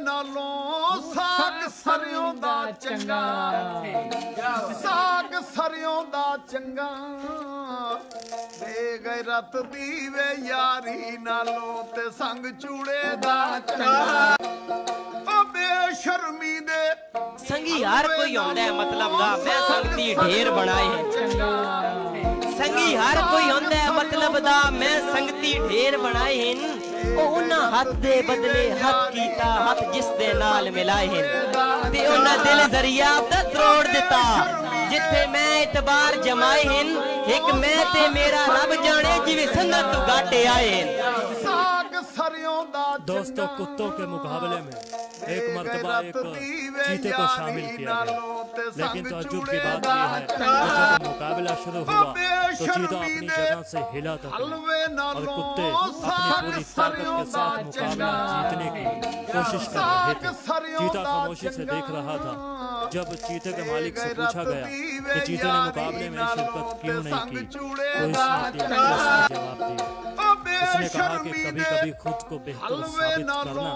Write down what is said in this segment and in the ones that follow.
ਨਾਲੋਂ ਸਾਗ ਸਰਿਓਂ ਦਾ ਚੰਗਾ, ਸਾਗ ਸਰਿਓਂ ਦਾ ਚੰਗਾ, ਬੇਗੈਰਤ ਦੀ ਵੇ ਯਾਰੀ ਨਾਲੋਂ ਤੇ ਸੰਗ ਚੂੜੇ ਦਾ ਚੰਗਾ। ਓ ਬੇਸ਼ਰਮੀ ਦੇ संगी हर कोई होंदा है मतलब दा मैं संगती ढेर बनाए है। संगी हर कोई होंदा है मतलब दा मैं संगती ढेर बनाए हैं। ओ उन्हां हथ दे बदले हथ कीता हथ जिस दे नाल मिलाए हैं ते उन्हां दिल जरिया दा तरोड़ दिता जिथे मैं इतबार जमाए हैं। एक मैं ते मेरा रब जाने जिवें संगत तू गाटे आए हैं। साग सरियों दा दोस्तों कुत्तों के मुकाबले में एक मर्तबा एक चीते को शामिल किया गया, लेकिन ताज्जुब की बात यह है कि जब मुकाबला शुरू हुआ तो चीता अपनी जगह से हिला तक और कुत्ते अपनी पूरी ताकत के साथ मुकाबला जीतने की कोशिश कर रहे थे। चीता खामोशी से देख रहा था। जब चीते के मालिक से पूछा गया कि चीते ने मुकाबले में शिरकत क्यों नहीं की तो इसने जवाब दिया। उसने कहा कि कभी कभी खुद को बेहतर साबित करना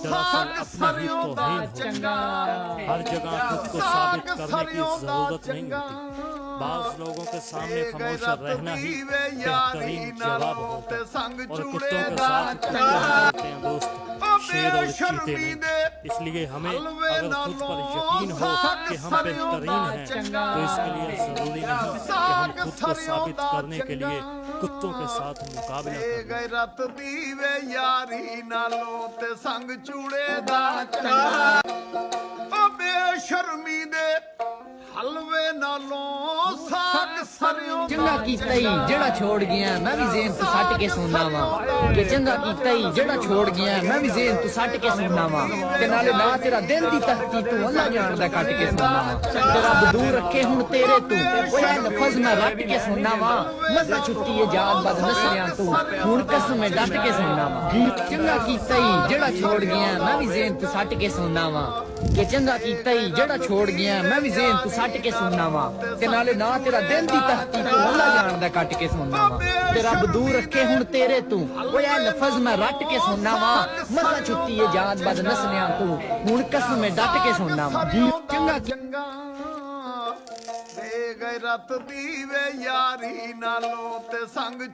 दरअसल अपना ही तौहीन होता है। हर जगह खुद को साबित करने की जरूरत नहीं होती। बाज लोगों के सामने खामोश रहना ही बेहतरीन जवाब होता है। और कुत्तों के साथ होते हैं दोस्त, शेर और चीते नहीं। इसलिए हमें अगर खुद पर यकीन हो कि हम बेहतरीन हैं तो इसके लिए जरूरी नहीं कि हम खुद को साबित करने के लिए कुत्तों के साथ मुकाबला करें। गैरत दी वे यारी नालों ते संग चूड़े दा चंगा। ओ बेशर्मी दे हलवे नालों साग सरियों चंगा कीता ही जेड़ा छोड़ गया मैं भी जेन तू सट के सुनना वा कि चंगा कीता ही जेड़ा छोड़ गया मैं भी जेन तू सट के सुनना वा ते नाले ना तेरा दिल दी तख्ती तू अल्लाह जानदा कट के सुनना वा। तेरा बदूर रखे हुन तेरे तू ओए लफज मैं रट के सुनना वा। मजा छुट्टी है जात बद नसरियां तू हुन कसम में डट के सुनना वा। चंगा कीता ही जेड़ा छोड़ गया मैं भी जेन तू सट के सुनना वा कि चंगा कीता ही जेड़ा छोड़ गया मैं भी जेन तू सट के सुनना वा ते नाले ना तेरा दिल दी तख्ती तू अल्लाह जानदा कट के सुनना वा। तेरा बदूर रखे हुन तेरे तू ओए लफज मैं रट के सुनना वा। मजा छुट्टी है जात बद नसलियां तू हुन कसम में डट के सुनना वा। चंगा चंगा बेगैरत दी वे यारी नालों ते संग